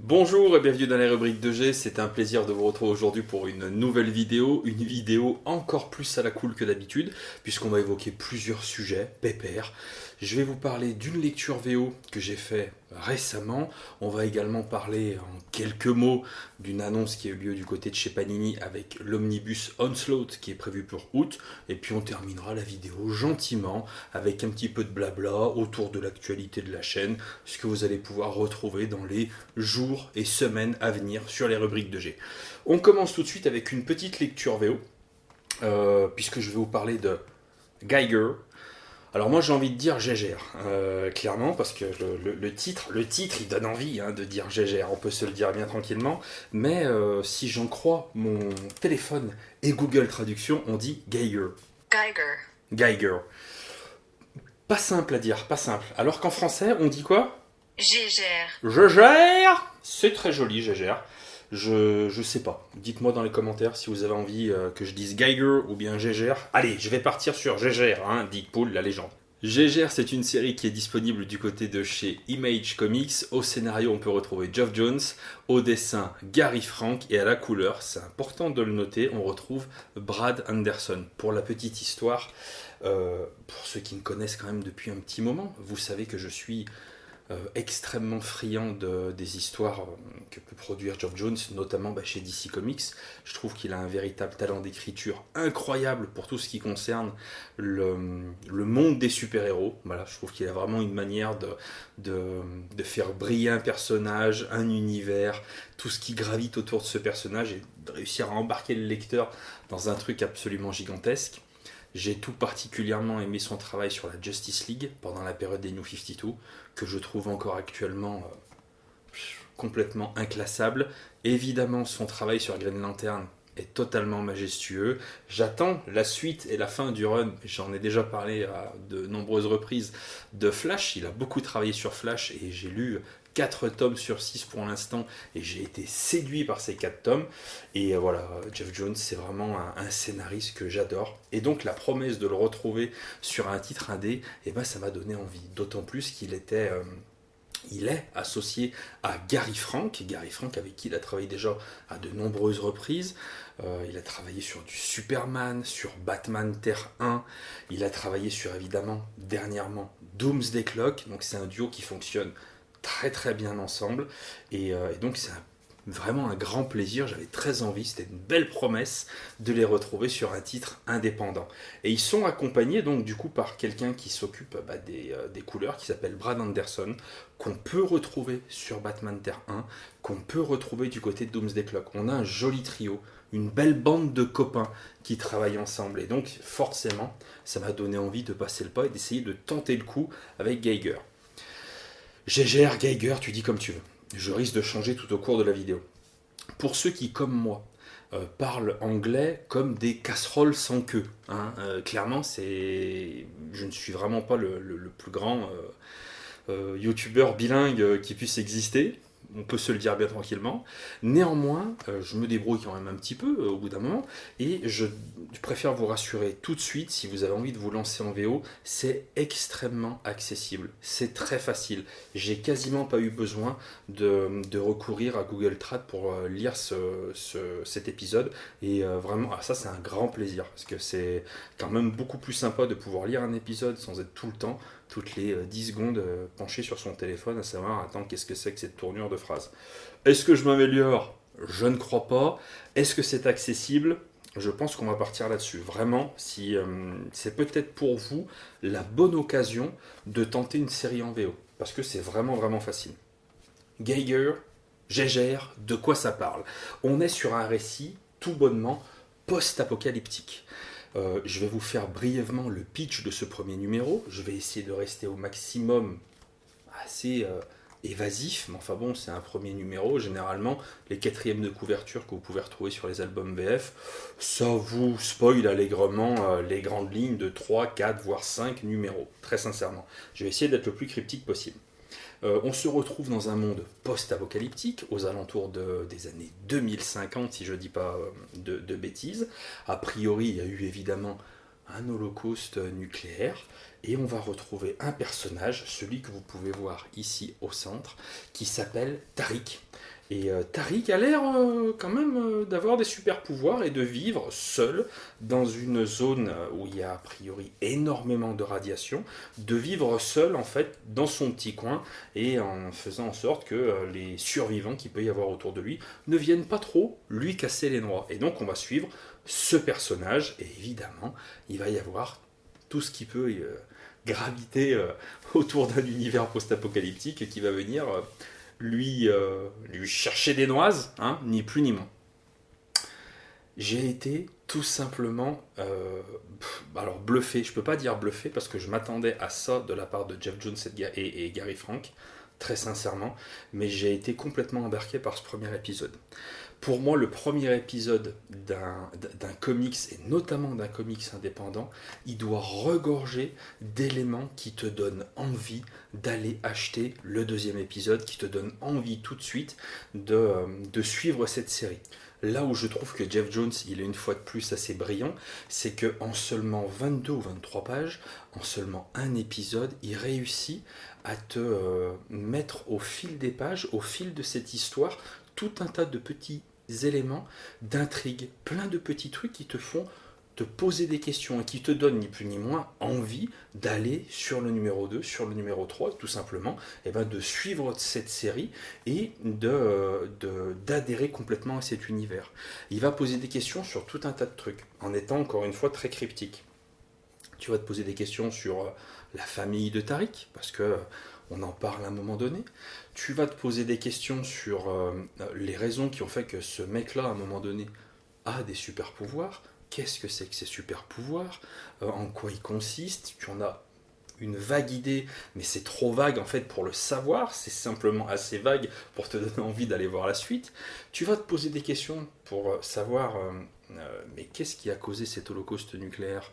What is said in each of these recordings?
Bonjour et bienvenue dans la rubrique de G, c'est un plaisir de vous retrouver aujourd'hui pour une nouvelle vidéo, une vidéo encore plus à la cool que d'habitude, puisqu'on va évoquer plusieurs sujets, pépères. Je vais vous parler d'une lecture VO que j'ai fait récemment, on va également parler en quelques mots d'une annonce qui a eu lieu du côté de chez Panini avec l'omnibus Onslaught qui est prévu pour août, et puis on terminera la vidéo gentiment avec un petit peu de blabla autour de l'actualité de la chaîne, ce que vous allez pouvoir retrouver dans les jours et semaines à venir sur les rubriques de G. On commence tout de suite avec une petite lecture VO, puisque je vais vous parler de Geiger. Alors moi j'ai envie de dire Gégère, clairement, parce que le titre il donne envie de dire Gégère, on peut se le dire bien tranquillement, mais si j'en crois mon téléphone et Google Traduction, on dit Geiger. Geiger. Geiger. Pas simple à dire, pas simple. Alors qu'en français, on dit quoi? Gégère. Gégère. C'est très joli, Gégère. Je sais pas. Dites-moi dans les commentaires si vous avez envie que je dise Geiger ou bien Gégère. Allez, je vais partir sur Gégère, dit Paul, la légende. Gégère, c'est une série qui est disponible du côté de chez Image Comics. Au scénario, on peut retrouver Geoff Jones. Au dessin, Gary Frank. Et à la couleur, c'est important de le noter, on retrouve Brad Anderson. Pour la petite histoire, pour ceux qui me connaissent quand même depuis un petit moment, vous savez que je suis extrêmement friand des histoires que peut produire Geoff Jones, notamment chez DC Comics. Je trouve qu'il a un véritable talent d'écriture incroyable pour tout ce qui concerne le monde des super-héros. Voilà, je trouve qu'il a vraiment une manière de faire briller un personnage, un univers, tout ce qui gravite autour de ce personnage et de réussir à embarquer le lecteur dans un truc absolument gigantesque. J'ai tout particulièrement aimé son travail sur la Justice League pendant la période des New 52, que je trouve encore actuellement complètement inclassable. Évidemment, son travail sur Green Lantern est totalement majestueux. J'attends la suite et la fin du run, j'en ai déjà parlé à de nombreuses reprises, de Flash. Il a beaucoup travaillé sur Flash et j'ai lu 4 tomes sur 6 pour l'instant et j'ai été séduit par ces 4 tomes. Et voilà, Geoff Jones, c'est vraiment un scénariste que j'adore. Et donc la promesse de le retrouver sur un titre indé, ça m'a donné envie. D'autant plus qu'il était... il est associé à Gary Frank avec qui il a travaillé déjà à de nombreuses reprises. Il a travaillé sur du Superman, sur Batman Terre 1. Il a travaillé sur, évidemment, dernièrement, Doomsday Clock. Donc c'est un duo qui fonctionne très très bien ensemble. Et donc c'est vraiment un grand plaisir. J'avais très envie, c'était une belle promesse de les retrouver sur un titre indépendant. Et ils sont accompagnés donc du coup par quelqu'un qui s'occupe des couleurs, qui s'appelle Brad Anderson, qu'on peut retrouver sur Batman Terre 1, qu'on peut retrouver du côté de Doomsday Clock. On a un joli trio, une belle bande de copains qui travaillent ensemble. Et donc forcément, ça m'a donné envie de passer le pas et d'essayer de tenter le coup avec Geiger. Gégère, Geiger, tu dis comme tu veux. Je risque de changer tout au cours de la vidéo. Pour ceux qui, comme moi, parlent anglais comme des casseroles sans queue, clairement, je ne suis vraiment pas le plus grand youtubeur bilingue qui puisse exister. On peut se le dire bien tranquillement. Néanmoins, je me débrouille quand même un petit peu au bout d'un moment. Et je préfère vous rassurer tout de suite, si vous avez envie de vous lancer en VO, c'est extrêmement accessible. C'est très facile. J'ai quasiment pas eu besoin de recourir à Google Trad pour lire cet épisode. Et vraiment, ça c'est un grand plaisir. Parce que c'est quand même beaucoup plus sympa de pouvoir lire un épisode sans être tout le temps toutes les 10 secondes penché sur son téléphone à savoir attends qu'est-ce que c'est que cette tournure de phrase. Est-ce que je m'améliore? Je ne crois pas. Est-ce que c'est accessible? Je pense qu'on va partir là-dessus. Vraiment, si c'est peut-être pour vous la bonne occasion de tenter une série en VO. Parce que c'est vraiment vraiment facile. Geiger, Gégère, de quoi ça parle? On est sur un récit tout bonnement post-apocalyptique. Je vais vous faire brièvement le pitch de ce premier numéro. Je vais essayer de rester au maximum assez évasif, mais enfin bon, c'est un premier numéro. Généralement, les quatrièmes de couverture que vous pouvez retrouver sur les albums VF, ça vous spoil allègrement les grandes lignes de 3, 4, voire 5 numéros, très sincèrement. Je vais essayer d'être le plus cryptique possible. On se retrouve dans un monde post-apocalyptique, aux alentours des années 2050, si je ne dis pas de bêtises. A priori, il y a eu évidemment un holocauste nucléaire, et on va retrouver un personnage, celui que vous pouvez voir ici au centre, qui s'appelle Tariq. Et Tariq a l'air quand même d'avoir des super pouvoirs et de vivre seul dans une zone où il y a a priori énormément de radiation, de vivre seul en fait dans son petit coin et en faisant en sorte que les survivants qu'il peut y avoir autour de lui ne viennent pas trop lui casser les noix. Et donc on va suivre ce personnage et évidemment il va y avoir tout ce qui peut graviter autour d'un univers post-apocalyptique qui va venir lui chercher des noises, hein, ni plus ni moins. J'ai été tout simplement alors bluffé, je peux pas dire bluffé parce que je m'attendais à ça de la part de Jeff Jones et Gary Frank, très sincèrement, mais j'ai été complètement embarqué par ce premier épisode. Pour moi, le premier épisode d'un comics, et notamment d'un comics indépendant, il doit regorger d'éléments qui te donnent envie d'aller acheter le deuxième épisode, qui te donnent envie tout de suite de suivre cette série. Là où je trouve que Jeff Jones, il est une fois de plus assez brillant, c'est qu'en seulement 22 ou 23 pages, en seulement un épisode, il réussit à te mettre au fil des pages, au fil de cette histoire, tout un tas de petits éléments d'intrigue, plein de petits trucs qui te font te poser des questions et qui te donnent ni plus ni moins envie d'aller sur le numéro 2, sur le numéro 3, tout simplement, et ben de suivre cette série et d'adhérer complètement à cet univers. Il va poser des questions sur tout un tas de trucs, en étant encore une fois très cryptique. Tu vas te poser des questions sur la famille de Tariq, parce que on en parle à un moment donné. Tu vas te poser des questions sur les raisons qui ont fait que ce mec-là, à un moment donné, a des super pouvoirs. Qu'est-ce que c'est que ces super pouvoirs, en quoi ils consistent. Tu en as une vague idée, mais c'est trop vague en fait pour le savoir, c'est simplement assez vague pour te donner envie d'aller voir la suite. Tu vas te poser des questions pour savoir mais qu'est-ce qui a causé cet holocauste nucléaire.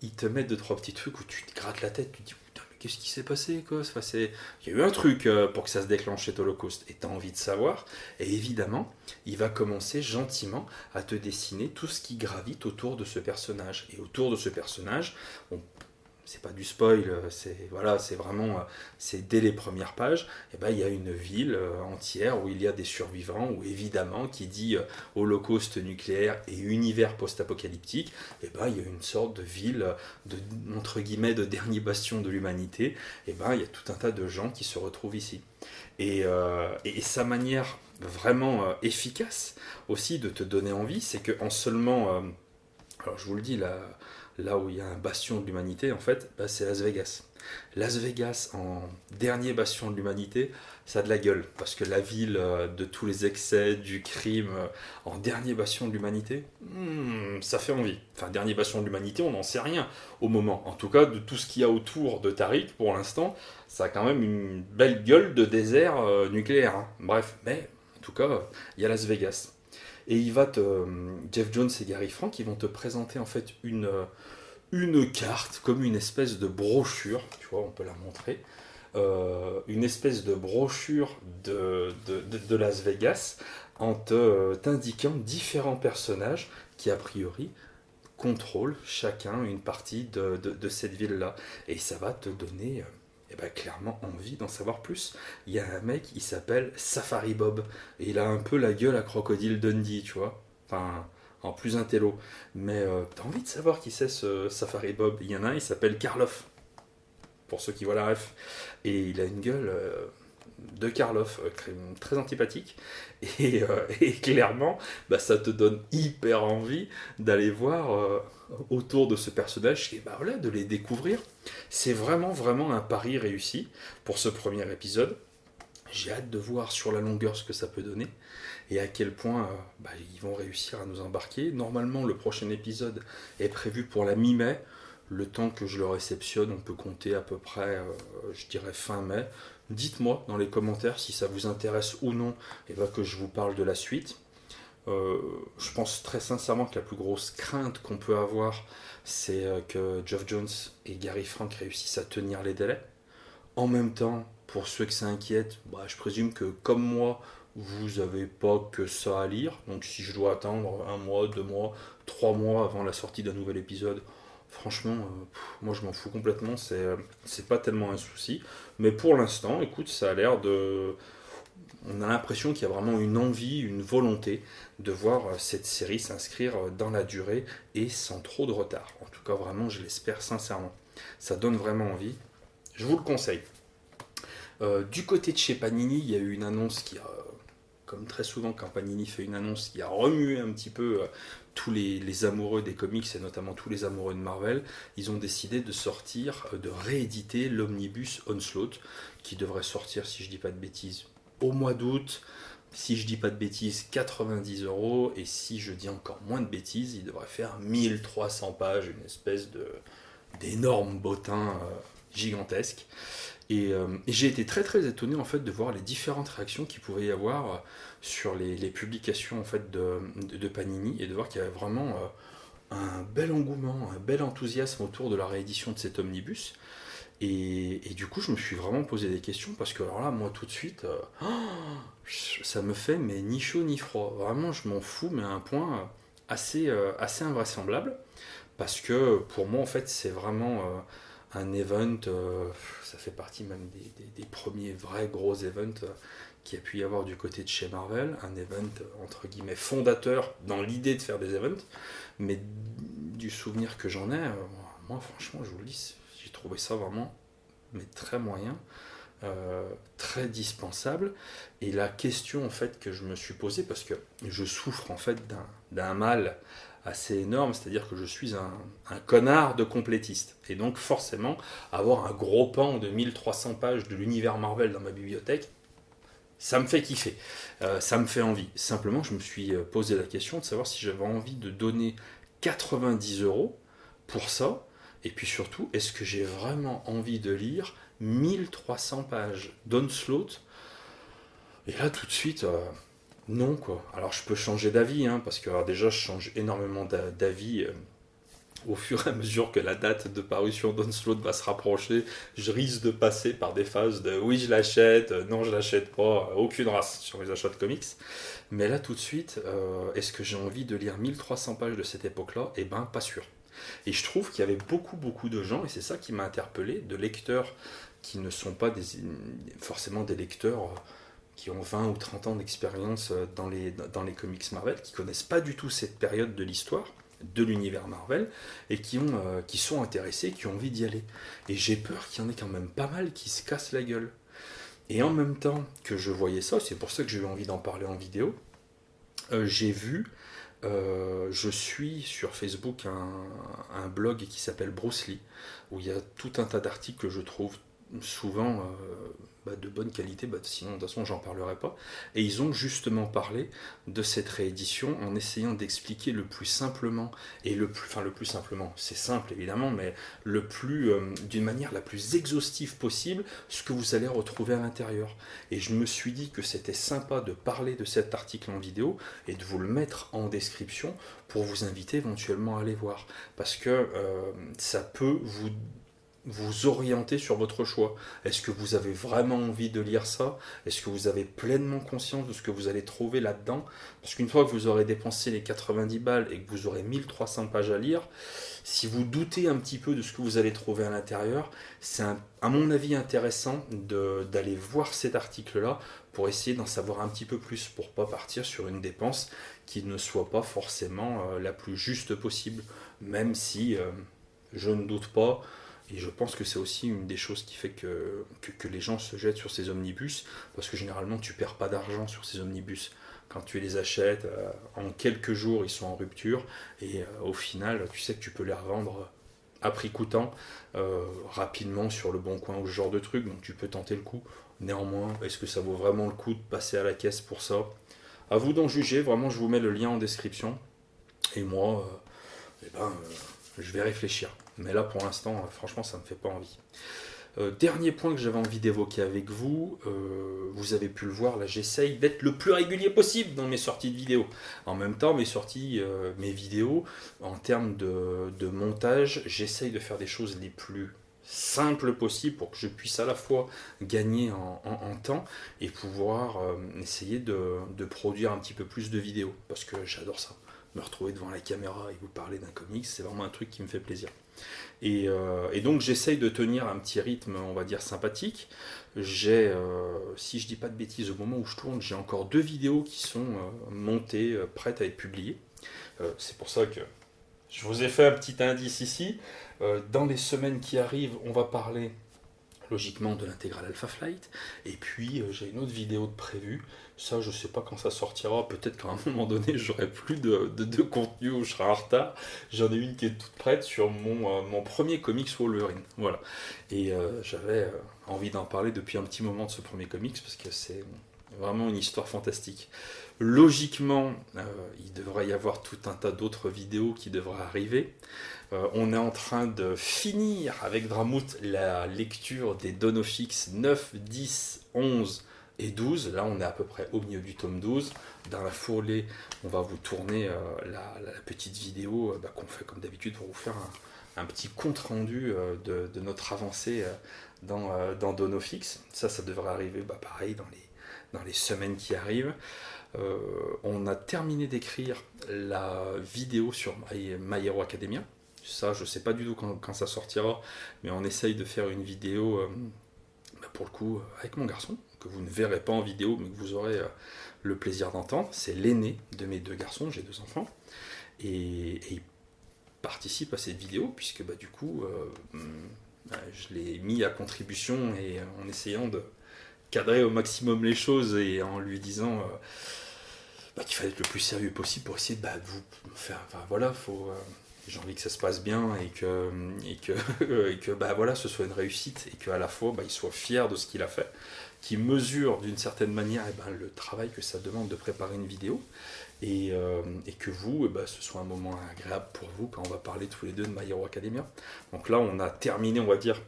Ils te mettent deux trois petits trucs où tu te grattes la tête, tu te dis putain mais qu'est-ce qui s'est passé quoi. Enfin, il y a eu un truc pour que ça se déclenche cet holocauste et tu as envie de savoir. Et évidemment, il va commencer gentiment à te dessiner tout ce qui gravite autour de ce personnage. Et autour de ce personnage, c'est pas du spoil, c'est vraiment, c'est dès les premières pages, et ben, il y a une ville entière où il y a des survivants, où évidemment, qui dit holocauste nucléaire et univers post-apocalyptique, et ben, il y a une sorte de ville, entre guillemets, de dernier bastion de l'humanité, et ben, il y a tout un tas de gens qui se retrouvent ici. Et sa manière vraiment efficace aussi de te donner envie, c'est qu'en seulement, alors je vous le dis, là où il y a un bastion de l'humanité, en fait, bah, c'est Las Vegas. Las Vegas, en dernier bastion de l'humanité, ça a de la gueule, parce que la ville de tous les excès, du crime, en dernier bastion de l'humanité, ça fait envie. Enfin, dernier bastion de l'humanité, on n'en sait rien au moment. En tout cas, de tout ce qu'il y a autour de Tariq, pour l'instant, ça a quand même une belle gueule de désert nucléaire. Hein. Bref, mais en tout cas, il y a Las Vegas. Et Jeff Jones et Gary Frank, ils vont te présenter en fait une carte, comme une espèce de brochure, tu vois, on peut la montrer, une espèce de brochure de Las Vegas en t'indiquant différents personnages qui a priori contrôlent chacun une partie de cette ville-là. Et ça va te donner clairement envie d'en savoir plus. Il y a un mec, il s'appelle Safari Bob, et il a un peu la gueule à Crocodile Dundee, tu vois. Enfin, en plus intello. Mais t'as envie de savoir qui c'est ce Safari Bob. Il y en a un, il s'appelle Karloff, pour ceux qui voient la ref. Et il a une gueule de Karloff, très antipathique. Et clairement, bah, ça te donne hyper envie d'aller voir autour de ce personnage et bah, voilà, de les découvrir. C'est vraiment, vraiment un pari réussi pour ce premier épisode. J'ai hâte de voir sur la longueur ce que ça peut donner et à quel point ils vont réussir à nous embarquer. Normalement, le prochain épisode est prévu pour la mi-mai. Le temps que je le réceptionne, on peut compter à peu près, je dirais fin mai. Dites-moi dans les commentaires si ça vous intéresse ou non et que je vous parle de la suite. Je pense très sincèrement que la plus grosse crainte qu'on peut avoir, c'est que Geoff Jones et Gary Frank réussissent à tenir les délais. En même temps, pour ceux que ça inquiète, je présume que comme moi, vous n'avez pas que ça à lire. Donc si je dois attendre 1 mois, 2 mois, 3 mois avant la sortie d'un nouvel épisode, franchement, moi je m'en fous complètement, c'est pas tellement un souci. Mais pour l'instant, écoute, ça a l'air on a l'impression qu'il y a vraiment une envie, une volonté de voir cette série s'inscrire dans la durée et sans trop de retard. En tout cas, vraiment, je l'espère sincèrement. Ça donne vraiment envie. Je vous le conseille. Du côté de chez Panini, il y a eu une annonce qui a, comme très souvent quand Panini fait une annonce, qui a remué un petit peu tous les amoureux des comics et notamment tous les amoureux de Marvel. Ils ont décidé de sortir, de rééditer l'omnibus Onslaught, qui devrait sortir, si je dis pas de bêtises, au mois d'août. Si je dis pas de bêtises, 90 euros. Et si je dis encore moins de bêtises, il devrait faire 1300 pages, une espèce d'énorme bottin gigantesque. Et j'ai été très très étonné en fait de voir les différentes réactions qu'il pouvait y avoir sur les publications en fait de Panini et de voir qu'il y avait vraiment un bel engouement, un bel enthousiasme autour de la réédition de cet omnibus. Et du coup, je me suis vraiment posé des questions parce que alors là, moi tout de suite, ça me fait mais ni chaud ni froid. Vraiment, je m'en fous, mais à un point assez invraisemblable parce que pour moi en fait, c'est vraiment un event, ça fait partie même des premiers vrais gros events qu'il y a pu y avoir du côté de chez Marvel, un event entre guillemets fondateur dans l'idée de faire des events, mais du souvenir que j'en ai, moi franchement je vous le dis, j'ai trouvé ça vraiment mais très moyen, très dispensable, et la question en fait que je me suis posée, parce que je souffre en fait d'un mal assez énorme, c'est-à-dire que je suis un connard de complétiste. Et donc forcément, avoir un gros pan de 1300 pages de l'univers Marvel dans ma bibliothèque, ça me fait kiffer, ça me fait envie. Simplement, je me suis posé la question de savoir si j'avais envie de donner 90 euros pour ça, et puis surtout, est-ce que j'ai vraiment envie de lire 1300 pages d'Onslaught? Et là, tout de suite, non, quoi. Alors, je peux changer d'avis, hein, parce que alors, déjà, je change énormément d'avis au fur et à mesure que la date de parution d'Onslaught va se rapprocher. Je risque de passer par des phases de oui, je l'achète, non, je l'achète pas, aucune race sur les achats de comics. Mais là, tout de suite, est-ce que j'ai envie de lire 1300 pages de cette époque-là? Eh ben, pas sûr. Et je trouve qu'il y avait beaucoup de gens, et c'est ça qui m'a interpellé, de lecteurs qui ne sont pas forcément des lecteurs qui ont 20 ou 30 ans d'expérience dans les comics Marvel, qui connaissent pas du tout cette période de l'histoire, de l'univers Marvel, et qui sont intéressés, qui ont envie d'y aller. Et j'ai peur qu'il y en ait quand même pas mal qui se cassent la gueule. Et en même temps que je voyais ça, c'est pour ça que j'ai eu envie d'en parler en vidéo, j'ai vu, je suis sur Facebook un blog qui s'appelle Bruce Lee, où il y a tout un tas d'articles que je trouve souvent de bonne qualité, sinon de toute façon j'en parlerai pas. Et ils ont justement parlé de cette réédition en essayant d'expliquer le plus simplement, et le plus simplement, c'est simple évidemment, mais d'une manière la plus exhaustive possible, ce que vous allez retrouver à l'intérieur. Et je me suis dit que c'était sympa de parler de cet article en vidéo et de vous le mettre en description pour vous inviter éventuellement à aller voir. Parce que ça peut vous orienter sur votre choix. Est-ce que vous avez vraiment envie de lire ça? Est-ce que vous avez pleinement conscience de ce que vous allez trouver là-dedans? Parce qu'une fois que vous aurez dépensé les 90 balles et que vous aurez 1300 pages à lire, si vous doutez un petit peu de ce que vous allez trouver à l'intérieur, c'est à mon avis intéressant d'aller voir cet article-là pour essayer d'en savoir un petit peu plus, pour pas partir sur une dépense qui ne soit pas forcément la plus juste possible, même si je ne doute pas. Et je pense que c'est aussi une des choses qui fait que les gens se jettent sur ces omnibus, parce que généralement tu perds pas d'argent sur ces omnibus. Quand tu les achètes, en quelques jours ils sont en rupture, et au final tu sais que tu peux les revendre à prix coûtant, rapidement sur le bon coin ou ce genre de truc, donc tu peux tenter le coup. Néanmoins, est-ce que ça vaut vraiment le coup de passer à la caisse pour ça? À vous d'en juger, vraiment je vous mets le lien en description, et moi, je vais réfléchir. Mais là, pour l'instant, franchement, ça ne me fait pas envie. Dernier point que j'avais envie d'évoquer avec vous, vous avez pu le voir, là j'essaye d'être le plus régulier possible dans mes sorties de vidéos. En même temps, mes vidéos, en termes de montage, j'essaye de faire des choses les plus simples possibles pour que je puisse à la fois gagner en temps et pouvoir essayer de produire un petit peu plus de vidéos, parce que j'adore ça. me retrouver devant la caméra et vous parler d'un comics, c'est vraiment un truc qui me fait plaisir. Et donc j'essaye de tenir un petit rythme, on va dire, sympathique. J'ai, si je dis pas de bêtises, au moment où je tourne, j'ai encore 2 vidéos qui sont montées, prêtes à être publiées. C'est pour ça que je vous ai fait un petit indice ici. Dans les semaines qui arrivent, on va parler logiquement de l'intégrale Alpha Flight. Et puis j'ai une autre vidéo de prévue. Ça, je sais pas quand ça sortira. Peut-être qu'à un moment donné, j'aurai plus de contenu ou je serai en retard. J'en ai une qui est toute prête sur mon premier comics Wolverine. Voilà. Et j'avais envie d'en parler depuis un petit moment de ce premier comics parce que c'est vraiment une histoire fantastique. Logiquement, il devrait y avoir tout un tas d'autres vidéos qui devraient arriver. On est en train de finir avec Dramout la lecture des Donofix 9, 10, 11 et 12. Là, on est à peu près au milieu du tome 12. Dans la foulée, on va vous tourner la petite vidéo qu'on fait comme d'habitude pour vous faire un petit compte-rendu de notre avancée dans Donofix. Ça devrait arriver pareil dans les semaines qui arrivent. On a terminé d'écrire la vidéo sur My Hero Academia. Ça, je ne sais pas du tout quand ça sortira, mais on essaye de faire une vidéo, pour le coup, avec mon garçon, que vous ne verrez pas en vidéo, mais que vous aurez le plaisir d'entendre. C'est l'aîné de mes 2 garçons, j'ai 2 enfants, et il participe à cette vidéo, puisque du coup, je l'ai mis à contribution, et en essayant de cadrer au maximum les choses, et en lui disant qu'il fallait être le plus sérieux possible pour essayer de vous faire... Enfin voilà, j'ai envie que ça se passe bien et que ce soit une réussite et qu'à la fois il soit fier de ce qu'il a fait, qu'il mesure d'une certaine manière le travail que ça demande de préparer une vidéo et que vous, ce soit un moment agréable pour vous quand on va parler tous les deux de My Hero Academia. Donc là, on a terminé, on va dire,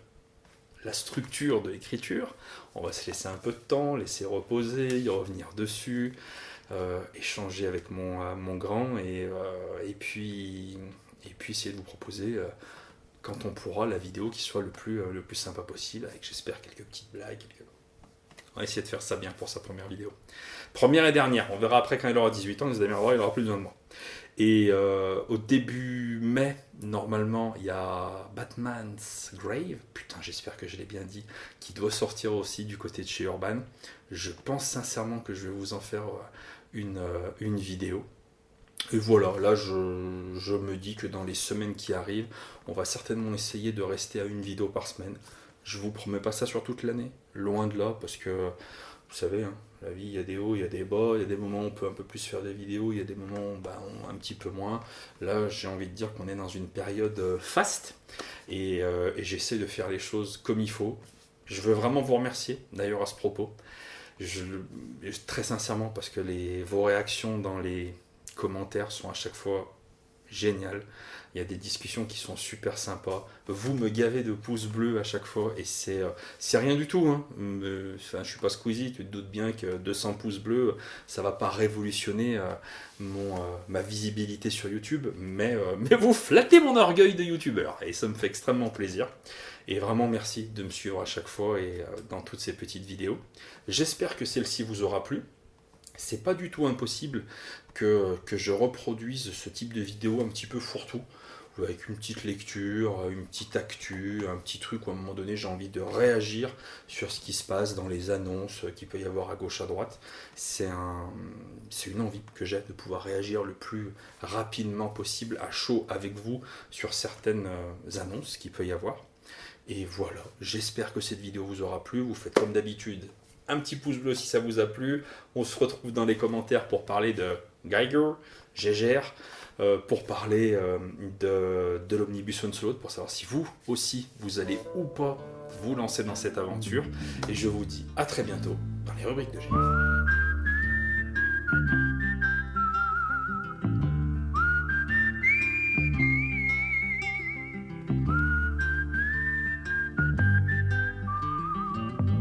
la structure de l'écriture. On va se laisser un peu de temps, laisser reposer, y revenir dessus, échanger avec mon grand et puis essayer de vous proposer, quand on pourra, la vidéo qui soit le plus sympa possible, avec j'espère quelques petites blagues. On va essayer de faire ça bien pour sa première vidéo. Première et dernière, on verra après quand il aura 18 ans, il aura plus besoin de moi. Et au début mai, normalement, il y a Batman's Grave, putain j'espère que je l'ai bien dit, qui doit sortir aussi du côté de chez Urban. Je pense sincèrement que je vais vous en faire une vidéo. Et voilà, là je me dis que dans les semaines qui arrivent, on va certainement essayer de rester à une vidéo par semaine. Je vous promets pas ça sur toute l'année, loin de là, parce que vous savez, la vie, il y a des hauts, il y a des bas, il y a des moments où on peut un peu plus faire des vidéos, il y a des moments où un petit peu moins. Là, j'ai envie de dire qu'on est dans une période faste, et j'essaie de faire les choses comme il faut. Je veux vraiment vous remercier, d'ailleurs, à ce propos. Très sincèrement, parce que vos réactions dans les commentaires sont à chaque fois géniales. Il y a des discussions qui sont super sympas. Vous me gavez de pouces bleus à chaque fois et c'est rien du tout. Je suis pas Squeezie, tu te doutes bien que 200 pouces bleus, ça va pas révolutionner ma visibilité sur YouTube, mais vous flattez mon orgueil de youtubeur et ça me fait extrêmement plaisir. Et vraiment merci de me suivre à chaque fois et dans toutes ces petites vidéos. J'espère que celle-ci vous aura plu. C'est pas du tout impossible que je reproduise ce type de vidéo un petit peu fourre-tout, avec une petite lecture, une petite actu, un petit truc où à un moment donné j'ai envie de réagir sur ce qui se passe dans les annonces qu'il peut y avoir à gauche à droite. C'est une envie que j'ai de pouvoir réagir le plus rapidement possible, à chaud avec vous, sur certaines annonces qu'il peut y avoir. Et voilà, j'espère que cette vidéo vous aura plu. Vous faites comme d'habitude un petit pouce bleu si ça vous a plu. On se retrouve dans les commentaires pour parler de Geiger, Gégère, pour parler de l'Omnibus Onslaught, pour savoir si vous aussi vous allez ou pas vous lancer dans cette aventure. Et je vous dis à très bientôt dans les rubriques de Gégère.